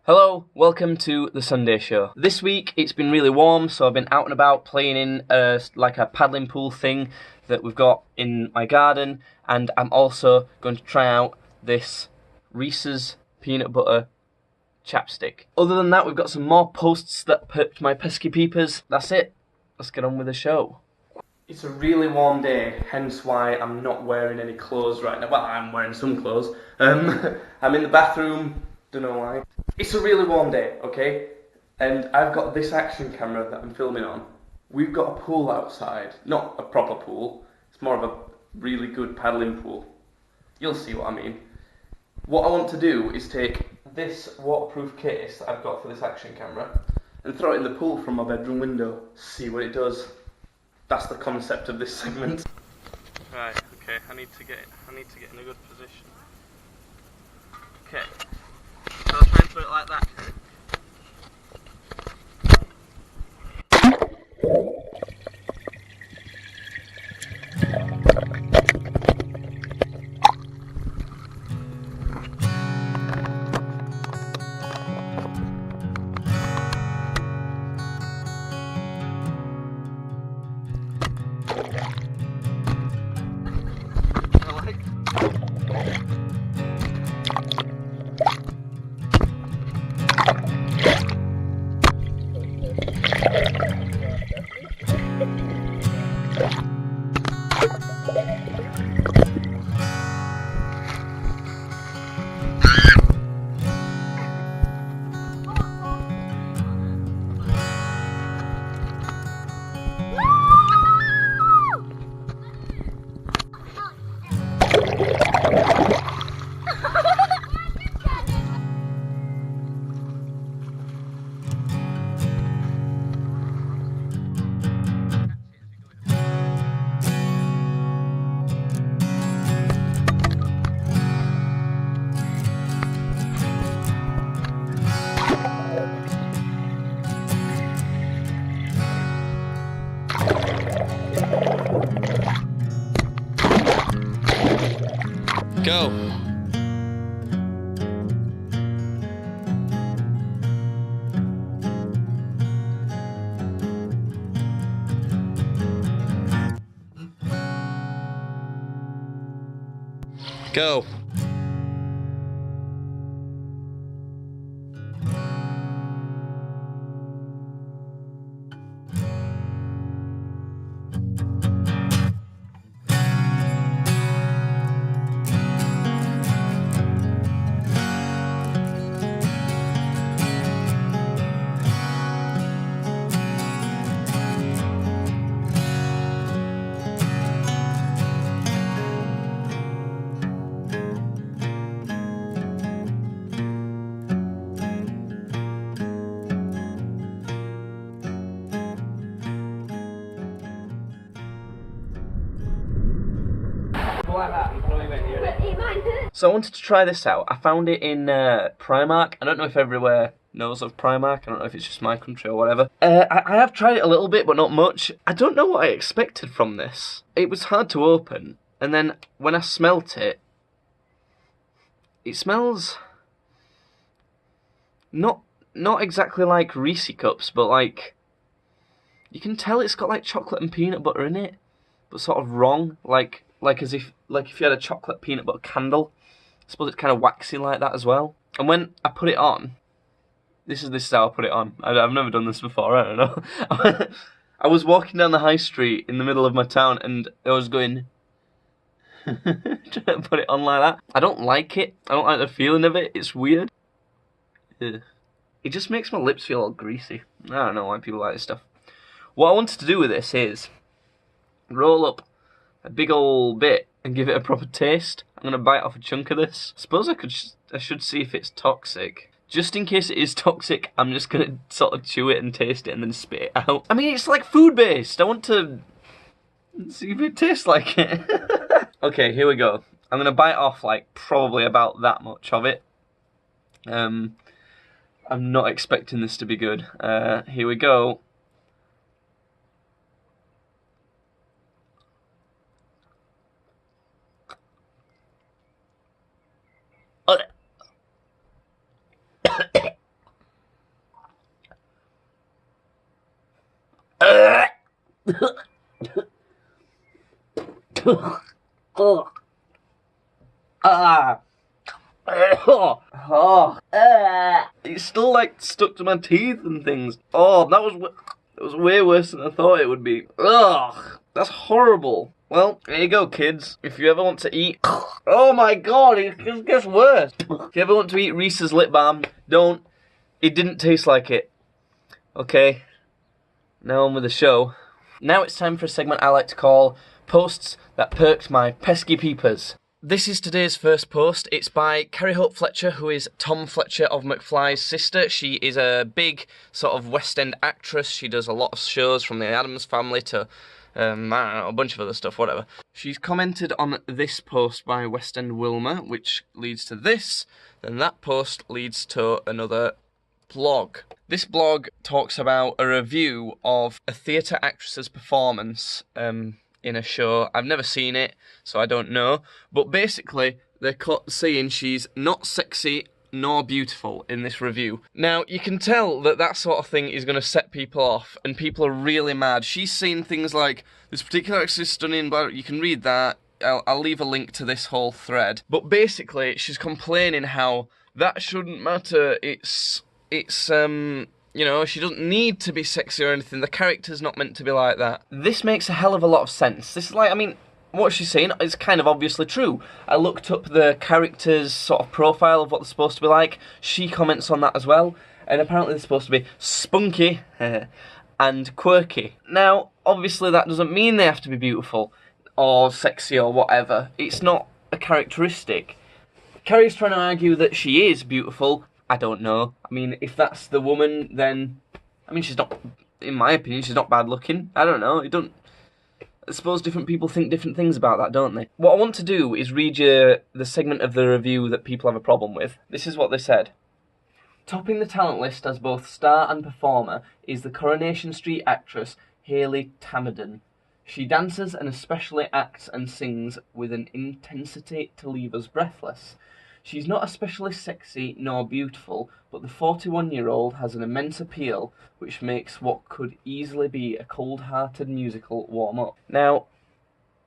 Hello, welcome to the Sunday Show. This week it's been really warm, so I've been out and about playing in a paddling pool thing that we've got in my garden, and I'm also going to try out this Reeces peanut butter chapstick. Other than that, we've got some more posts that perked my pesky peepers. That's it. Let's get on with the show. It's a really warm day, hence why I'm not wearing any clothes right now. Well, I'm wearing some clothes. I'm in the bathroom, don't know why. It's a really warm day, okay? And I've got this action camera that I'm filming on. We've got a pool outside. Not a proper pool. It's more of a really good paddling pool. You'll see what I mean. What I want to do is take this waterproof case that I've got for this action camera and throw it in the pool from my bedroom window. See what it does. That's the concept of this segment. Right, okay, I need to get in a good position. Okay. So I'll try and throw it like that. Go. Go. So I wanted to try this out. I found it in Primark. I don't know if everywhere knows of Primark. I don't know if it's just my country or whatever. I have tried it a little bit, but not much. I don't know what I expected from this. It was hard to open, and then when I smelt it, it smells not exactly like Reese's cups, but like you can tell it's got like chocolate and peanut butter in it, but sort of wrong, like as if you had a chocolate peanut butter candle. I suppose it's kind of waxy like that as well. And when I put it on, this is how I put it on. I've never done this before, I don't know. I was walking down the high street in the middle of my town and I was going trying to put it on like that. I don't like it. I don't like the feeling of it. It's weird. Ugh. It just makes my lips feel all greasy. I don't know why people like this stuff. What I wanted to do with this is roll up a big old bit and give it a proper taste. I'm going to bite off a chunk of this. I suppose I should see if it's toxic. Just in case it is toxic, I'm just going to sort of chew it and taste it and then spit it out. I mean, it's like food-based. I want to see if it tastes like it. Okay, here we go. I'm going to bite off like probably about that much of it. I'm not expecting this to be good. Here we go. Ah. It's still like stuck to my teeth and things. Oh, that was way worse than I thought it would be. Ugh, that's horrible. Well, there you go, kids. If you ever want to eat, oh my god, it just gets worse. If you ever want to eat Reese's lip balm, don't. It didn't taste like it. Okay, now on with the show. Now it's time for a segment I like to call Posts That Perked My Pesky Peepers. This is today's first post. It's by Carrie Hope Fletcher, who is Tom Fletcher of McFly's sister. She is a big sort of West End actress. She does a lot of shows from the Addams Family to, I don't know, a bunch of other stuff, whatever. She's commented on this post by West End Wilma, which leads to this. Then that post leads to another blog. This blog talks about a review of a theatre actress's performance, in a show. I've never seen it, so I don't know. But basically, they're saying she's not sexy nor beautiful in this review. Now, you can tell that that sort of thing is going to set people off, and people are really mad. She's saying things like, this particular actress is stunning, but you can read that. I'll leave a link to this whole thread. But basically, she's complaining how that shouldn't matter. It's you know, she doesn't need to be sexy or anything. The character's not meant to be like that. This makes a hell of a lot of sense. This is like, I mean, what she's saying is kind of obviously true. I looked up the character's sort of profile of what they're supposed to be like. She comments on that as well. And apparently they're supposed to be spunky and quirky. Now, obviously that doesn't mean they have to be beautiful or sexy or whatever. It's not a characteristic. Carrie's trying to argue that she is beautiful. I don't know. I mean, if that's the woman, then... I mean, she's not... In my opinion, she's not bad looking. I don't know. I suppose different people think different things about that, don't they? What I want to do is read you the segment of the review that people have a problem with. This is what they said. Topping the talent list as both star and performer is the Coronation Street actress Hayley Tamerden. She dances and especially acts and sings with an intensity to leave us breathless. She's not especially sexy nor beautiful, but the 41-year-old has an immense appeal, which makes what could easily be a cold-hearted musical warm up. Now,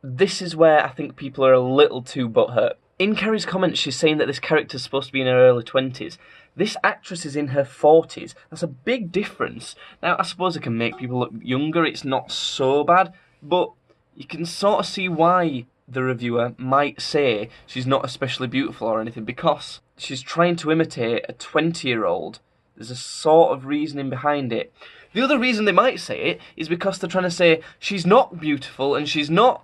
this is where I think people are a little too butthurt. In Carrie's comments, she's saying that this character's supposed to be in her early 20s. This actress is in her 40s. That's a big difference. Now, I suppose it can make people look younger. It's not so bad, but you can sort of see why the reviewer might say she's not especially beautiful or anything, because she's trying to imitate a 20-year-old. There's a sort of reasoning behind it. The other reason they might say it is because they're trying to say she's not beautiful and she's not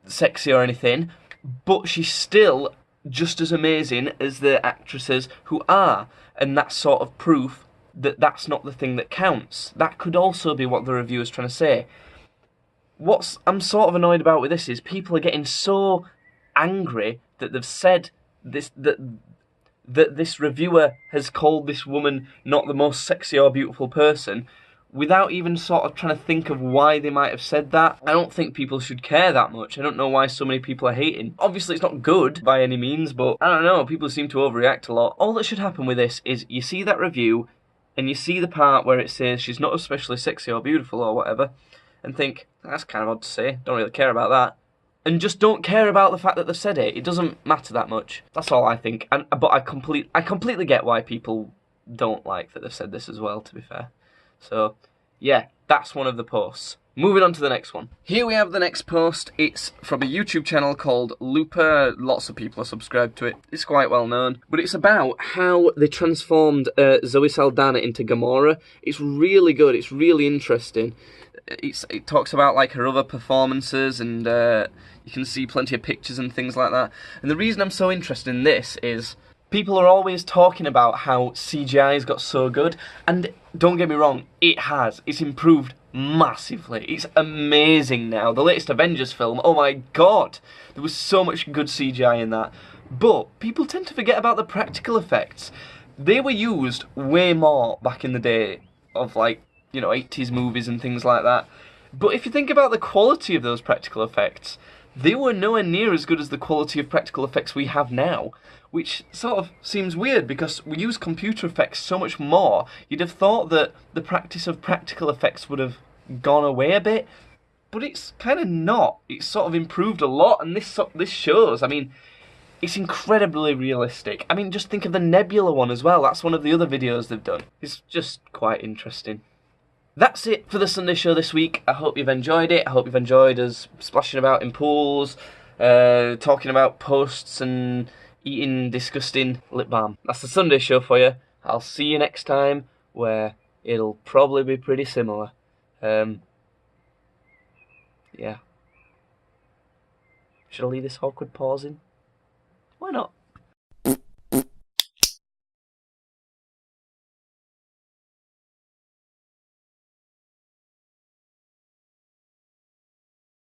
sexy or anything, but she's still just as amazing as the actresses who are, and that's sort of proof that that's not the thing that counts. That could also be what the reviewer's trying to say. What I'm sort of annoyed about with this is people are getting so angry that they've said this, that this reviewer has called this woman not the most sexy or beautiful person, without even sort of trying to think of why they might have said that. I don't think people should care that much. I don't know why so many people are hating. Obviously it's not good by any means, but I don't know, people seem to overreact a lot. All that should happen with this is you see that review and you see the part where it says she's not especially sexy or beautiful or whatever, and think, that's kind of odd to say, don't really care about that. And just don't care about the fact that they've said it. It doesn't matter that much. That's all I think. But I completely get why people don't like that they've said this as well, to be fair. So, yeah, that's one of the posts. Moving on to the next one. Here we have the next post. It's from a YouTube channel called Looper. Lots of people are subscribed to it. It's quite well known. But it's about how they transformed Zoe Saldana into Gamora. It's really good. It's really interesting. It talks about like her other performances, and you can see plenty of pictures and things like that. And the reason I'm so interested in this is people are always talking about how CGI's got so good, and don't get me wrong, it has. It's improved massively. It's amazing now. The latest Avengers film, oh my god, there was so much good CGI in that. But people tend to forget about the practical effects. They were used way more back in the day of, like, you know, 80s movies and things like that. But if you think about the quality of those practical effects, they were nowhere near as good as the quality of practical effects we have now, which sort of seems weird because we use computer effects so much more. You'd have thought that the practice of practical effects would have gone away a bit, but it's kind of not. It's sort of improved a lot, and this shows. I mean, it's incredibly realistic. I mean, just think of the Nebula one as well. That's one of the other videos they've done. It's just quite interesting. That's it for the Sunday show this week. I hope you've enjoyed it. I hope you've enjoyed us splashing about in pools, talking about posts and eating disgusting lip balm. That's the Sunday show for you. I'll see you next time, where it'll probably be pretty similar. Yeah. Should I leave this awkward pause in? Why not?